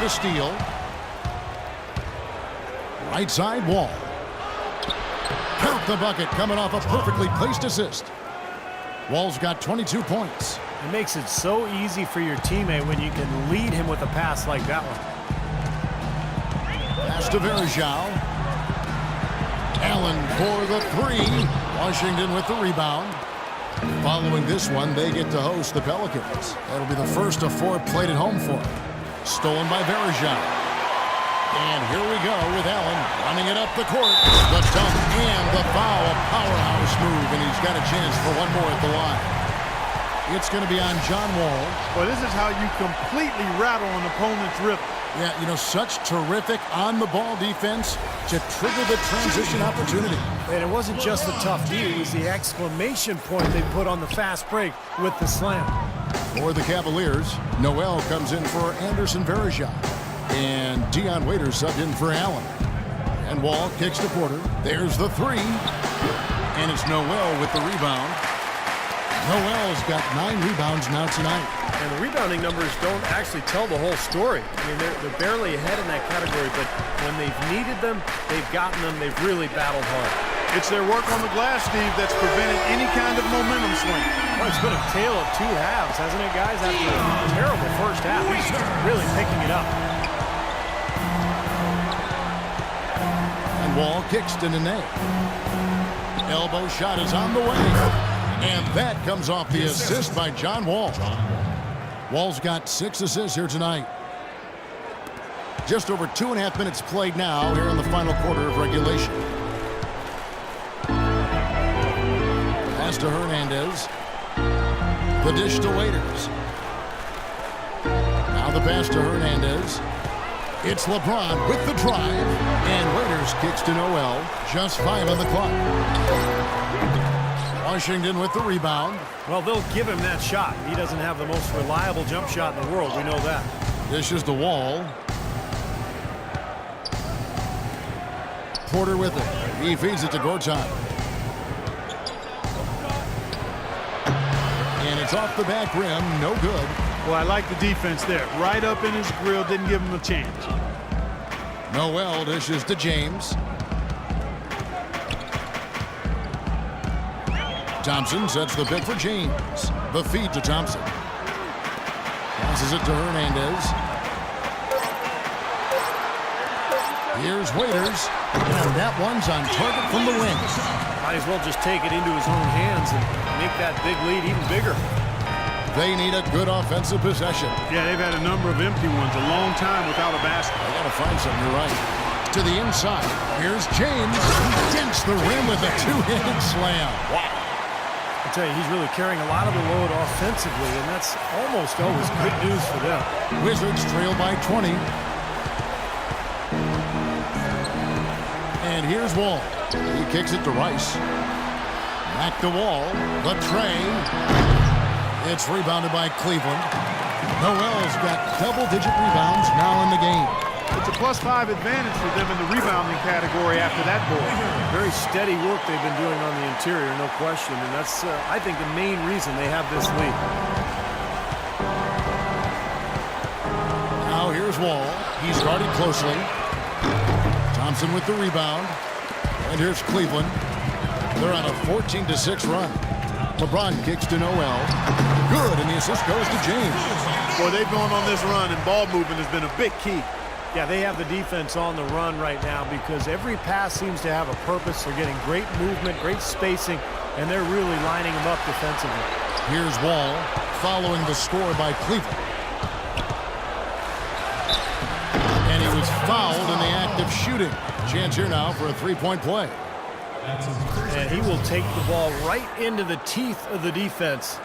the steal. Right side, Wall. Count the bucket, coming off a perfectly placed assist. Wall's got 22 points. It makes it so easy for your teammate when you can lead him with a pass like that one. Pass to Verjao. Allen for the three. Washington with the rebound. Following this one, they get to host the Pelicans. That'll be the first of 4 played at home for them. Stolen by Verjao. And here we go with Allen running it up the court. The dunk and the foul. A powerhouse move, and he's got a chance for one more at the line. It's going to be on John Wall. Well, this is how you completely rattle an opponent's rhythm. Yeah, you know, such terrific on-the-ball defense to trigger the transition opportunity. And it wasn't just the tough D, it was the exclamation point they put on the fast break with the slam. For the Cavaliers, Noel comes in for Anderson Verjao. And Dion Waiters subbed in for Allen. And Wall kicks to Porter. There's the three. And it's Noel with the rebound. Noel's got 9 rebounds now tonight. And the rebounding numbers don't actually tell the whole story. I mean, they're barely ahead in that category, but when they've needed them, they've gotten them. They've really battled hard. It's their work on the glass, Steve, that's prevented any kind of momentum swing. Well, it's been a tale of 2 halves, hasn't it, guys? After a terrible first half, he's really picking it up. Wall kicks to Nene. Elbow shot is on the way. And that comes off the assist by John Wall. Wall's got 6 assists here tonight. Just over 2.5 minutes played now here in the final quarter of regulation. Pass to Hernandez. The dish to Waiters. Now the pass to Hernandez. It's LeBron with the drive, and Waiters kicks to Noel. Just 5 on the clock. Washington with the rebound. Well, they'll give him that shot. He doesn't have the most reliable jump shot in the world. We know that. Dishes to Wall. Porter with it. He feeds it to Gortat. And it's off the back rim. No good. Well, I like the defense there. Right up in his grill, didn't give him a chance. Noel dishes to James. Thompson sets the pick for James. The feed to Thompson. Passes it to Hernandez. Here's Waiters. And that one's on target from the wing. Might as well just take it into his own hands and make that big lead even bigger. They need a good offensive possession. Yeah, they've had a number of empty ones, a long time without a basket. They got to find something, you're right. To the inside. Here's James. He dents the rim with a 2-handed slam. Wow. I tell you, he's really carrying a lot of the load offensively, and that's almost always good news for them. Wizards trail by 20. And here's Wall. He kicks it to Rice. Back to Wall. The tray. It's rebounded by Cleveland. Noel's got double-digit rebounds now in the game. It's a +5 advantage for them in the rebounding category after that board. Very steady work they've been doing on the interior, no question. And that's, I think, the main reason they have this lead. Now here's Wall. He's guarded closely. Thompson with the rebound. And here's Cleveland. They're on a 14-6 run. LeBron kicks to Noel. Good, and the assist goes to James. Boy, they've gone on this run, and ball movement has been a big key. Yeah, they have the defense on the run right now because every pass seems to have a purpose. They're getting great movement, great spacing, and they're really lining them up defensively. Here's Wall following the score by Cleveland. And he was fouled in the act of shooting. Chance here now for a 3-point play. And he will take the ball right into the teeth of the defense.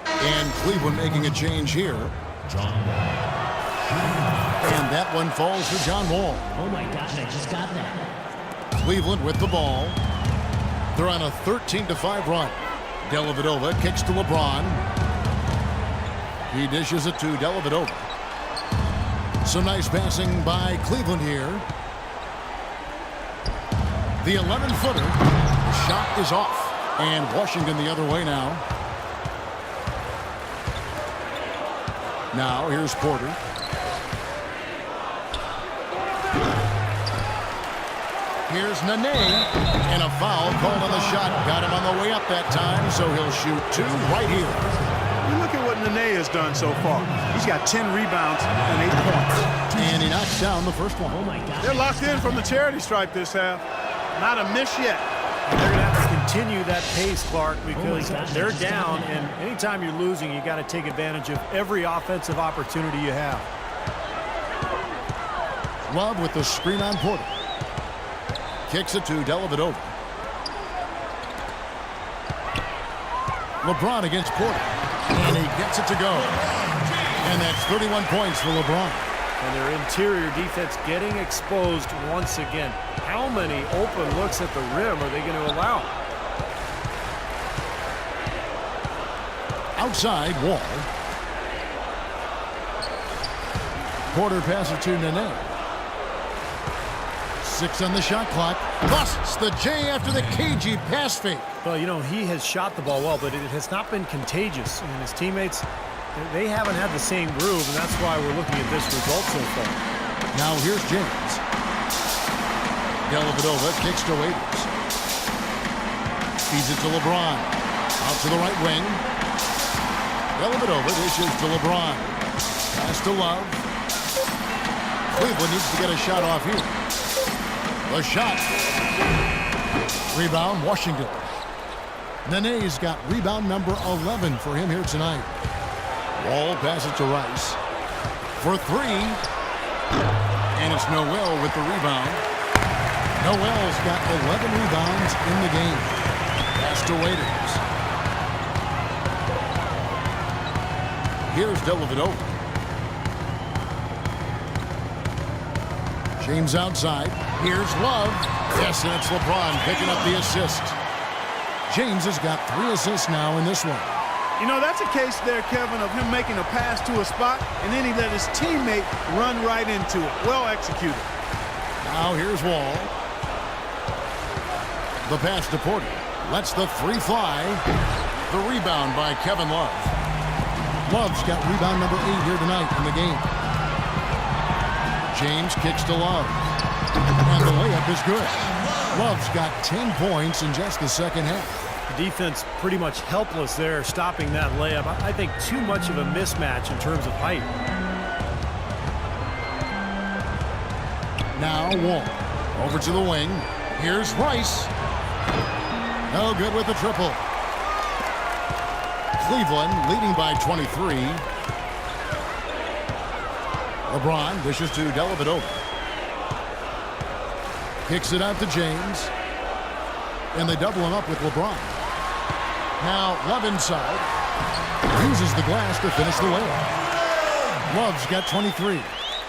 And Cleveland making a change here. And that one falls to John Wall. Oh my gosh, I just got that. Cleveland with the ball. They're on a 13-5 run. Dellavedova kicks to LeBron. He dishes it to Dellavedova. Some nice passing by Cleveland here. The 11-footer. The shot is off. And Washington the other way now. Now here's Porter. Here's Nene, and a foul called on the shot. Got him on the way up that time, so he'll shoot 2 right here. You look at what Nene has done so far. He's got 10 rebounds and 8 points. And he knocks down the first one. Oh, my God. They're locked in from the charity stripe this half. Not a miss yet. They're going to have to continue that pace, Clark, because gosh, they're that's down, and anytime you're losing, you got to take advantage of every offensive opportunity you have. Love with the screen on Porter. Kicks it to Dellavedova. LeBron against Porter. And he gets it to go. And that's 31 points for LeBron. And their interior defense getting exposed once again. How many open looks at the rim are they going to allow? Outside, Wall. Porter passes to Nene. 6 on the shot clock. Busts the J after the cagey pass fake. Well, you know, he has shot the ball well, but it has not been contagious. And his teammates, they haven't had the same groove, and that's why we're looking at this result so far. Now here's James. Dellavedova kicks to Waiters. Feeds it to LeBron. Out to the right wing. Dellavedova dishes to LeBron. Pass to Love. Cleveland needs to get a shot off here. The shot. Rebound, Washington. Nene's got rebound number 11 for him here tonight. Wall passes to Rice. For 3. And it's Noel with the rebound. Noel's got 11 rebounds in the game. Pass to Waiters. Here's Dellavedova. James outside. Here's Love. Yes, and it's LeBron picking up the assist. James has got 3 assists now in this one. You know, that's a case there, Kevin, of him making a pass to a spot, and then he let his teammate run right into it. Well executed. Now here's Wall. The pass to Porter. Lets the 3 fly. The rebound by Kevin Love. Love's got rebound number 8 here tonight in the game. James kicks to Love. And the layup is good. Love's got 10 points in just the second half. The defense pretty much helpless there, stopping that layup. I think too much of a mismatch in terms of height. Now Wall. Over to the wing. Here's Rice. No good with the triple. Cleveland leading by 23. LeBron dishes to Dellavedova. Kicks it out to James. And they double him up with LeBron. Now Love inside. Uses the glass to finish the layup. Love's got 23.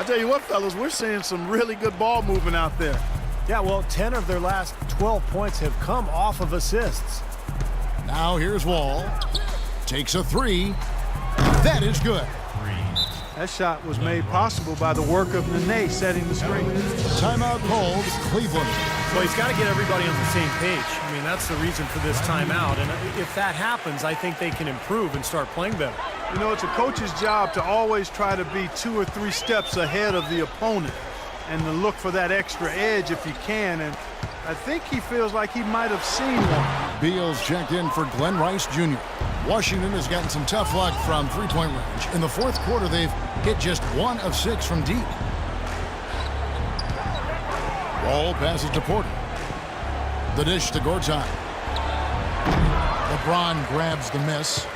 I tell you what, fellas, we're seeing some really good ball movement out there. Yeah, well, 10 of their last 12 points have come off of assists. Now here's Wall. Takes a 3. That is good. That shot was made possible by the work of Nene setting the screen. Timeout called Cleveland. Well, he's got to get everybody on the same page. I mean, that's the reason for this timeout. And if that happens, I think they can improve and start playing better. You know, it's a coach's job to always try to be 2 or 3 steps ahead of the opponent and to look for that extra edge if you can. And I think he feels like he might have seen one. Beals checked in for Glenn Rice Jr. Washington has gotten some tough luck from three-point range. In the fourth quarter, they've hit just 1 of 6 from deep. Wall passes to Porter. The dish to Gortat. LeBron grabs the miss.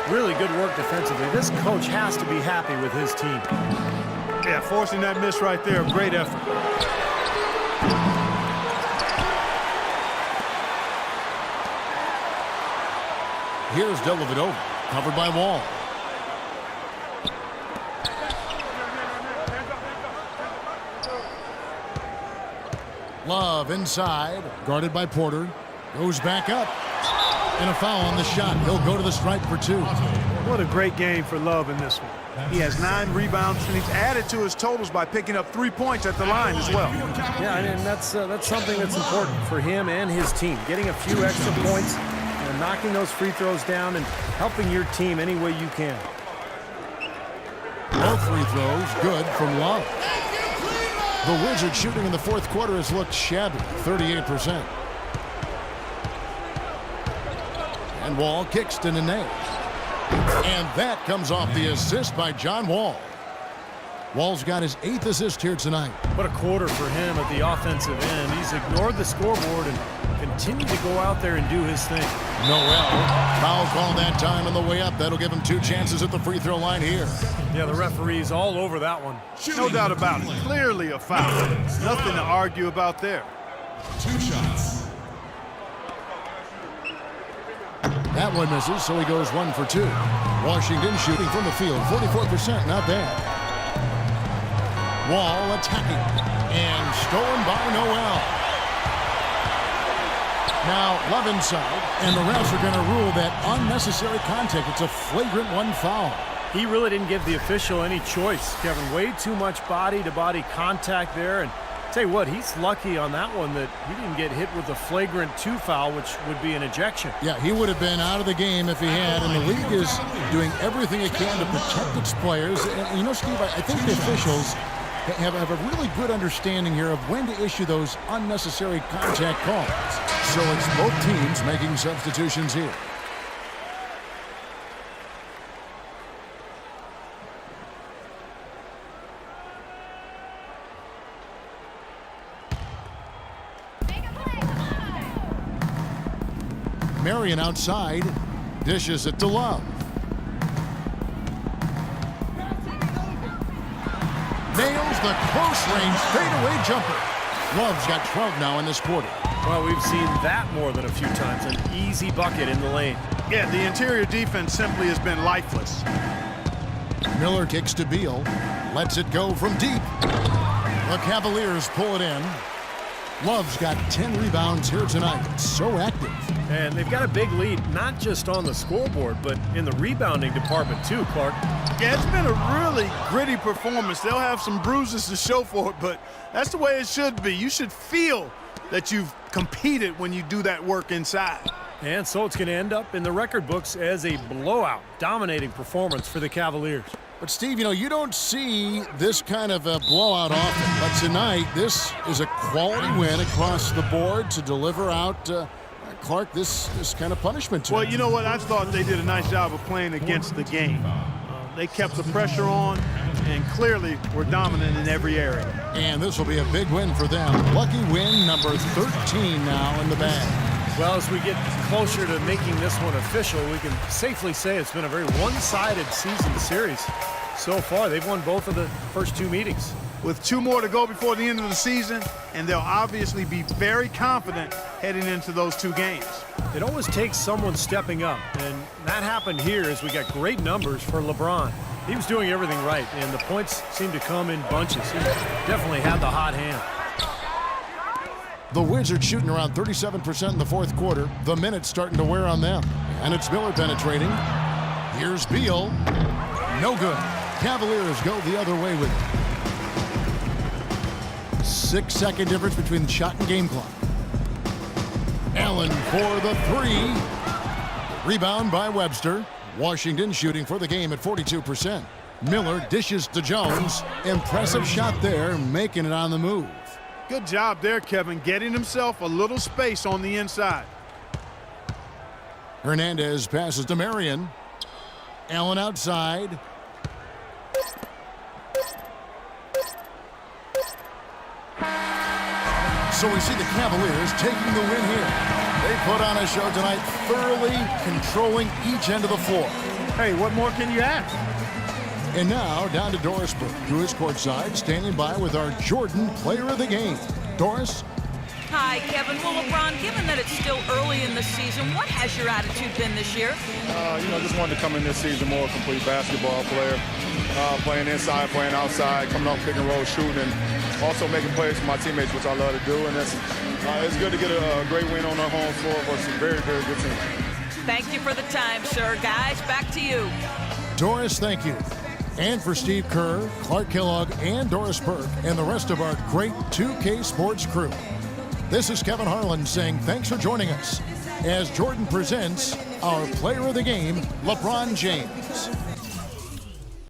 Really good work defensively. This coach has to be happy with his team. Yeah, forcing that miss right there, great effort. Here's Dellavedova, covered by Wall. Love inside, guarded by Porter. Goes back up. And a foul on the shot. He'll go to the stripe for 2. What a great game for Love in this one. He has 9 rebounds, and he's added to his totals by picking up 3 points at the line as well. Yeah, and that's something that's important for him and his team. Getting a few extra points, knocking those free throws down, and helping your team any way you can. Both free throws good from Love. The Wizards shooting in the fourth quarter has looked shabby, 38%. And Wall kicks to Nene. And that comes off the assist by John Wall. Wall's got his 8th assist here tonight. What a quarter for him at the offensive end. He's ignored the scoreboard and continued to go out there and do his thing. Noel, foul call that time on the way up. That'll give him 2 chances at the free throw line here. Yeah, the referee's all over that one. No doubt about it. Clearly a foul. Nothing to argue about there. 2 shots. That one misses, so he goes 1 for 2. Washington shooting from the field, 44%, not bad. Wall attacking, and stolen by Noel. Now Love inside, and the refs are going to rule that unnecessary contact. It's a flagrant 1 foul. He really didn't give the official any choice, Kevin. Way too much body-to-body contact there. And tell you what, he's lucky on that one that he didn't get hit with a flagrant 2 foul, which would be an ejection. Yeah, he would have been out of the game if he had, and the league is doing everything it can to protect its players. And you know, Steve, I think the officials have a really good understanding here of when to issue those unnecessary contact calls. So it's both teams making substitutions here. Marion outside, dishes it to Love. Nails the close-range fadeaway jumper. Love's got 12 now in this quarter. Well, we've seen that more than a few times. An easy bucket in the lane. Yeah, the interior defense simply has been lifeless. Miller kicks to Beal. Lets it go from deep. The Cavaliers pull it in. Love's got 10 rebounds here tonight. So active. And they've got a big lead, not just on the scoreboard, but in the rebounding department too, Clark. Yeah, it's been a really gritty performance. They'll have some bruises to show for it, but that's the way it should be. You should feel that you've competed when you do that work inside. And so it's going to end up in the record books as a blowout, dominating performance for the Cavaliers. But, Steve, you know, you don't see this kind of a blowout often. But tonight, this is a quality win across the board to deliver out, Clark, this kind of punishment to Well, him. you know what? I thought they did a nice job of playing against the game. They kept the pressure on and clearly were dominant in every area. And this will be a big win for them. Lucky win number 13 now in the bag. Well, as we get closer to making this one official, we can safely say it's been a very one-sided season series. So far, they've won both of the first 2 meetings. With 2 more to go before the end of the season, and they'll obviously be very confident heading into those 2 games. It always takes someone stepping up, and that happened here as we got great numbers for LeBron. He was doing everything right, and the points seemed to come in bunches. He definitely had the hot hand. The Wizards shooting around 37% in the fourth quarter. The minutes starting to wear on them. And it's Miller penetrating. Here's Beal. No good. Cavaliers go the other way with it. 6-second difference between the shot and game clock. Allen for the 3. Rebound by Webster. Washington shooting for the game at 42%. Miller dishes to Jones. Impressive shot there, making it on the move. Good job there, Kevin, getting himself a little space on the inside. Hernandez passes to Marion. Allen outside. So we see the Cavaliers taking the win here. They put on a show tonight, thoroughly controlling each end of the floor. Hey, what more can you ask? And now down to Doris Burke, who is courtside, standing by with our Jordan Player of the Game. Doris? Hi, Kevin. Well, LeBron, given that it's still early in the season, what has your attitude been this year? Just wanted to come in this season more a complete basketball player. Playing inside, playing outside, coming off pick and roll, shooting, and also making plays for my teammates, which I love to do. And it's good to get a great win on our home floor versus a very, very good team. Thank you for the time, sir. Guys, back to you. Doris, thank you. And for Steve Kerr, Clark Kellogg, and Doris Burke, and the rest of our great 2K Sports crew. This is Kevin Harlan saying thanks for joining us as Jordan presents our player of the game, LeBron James.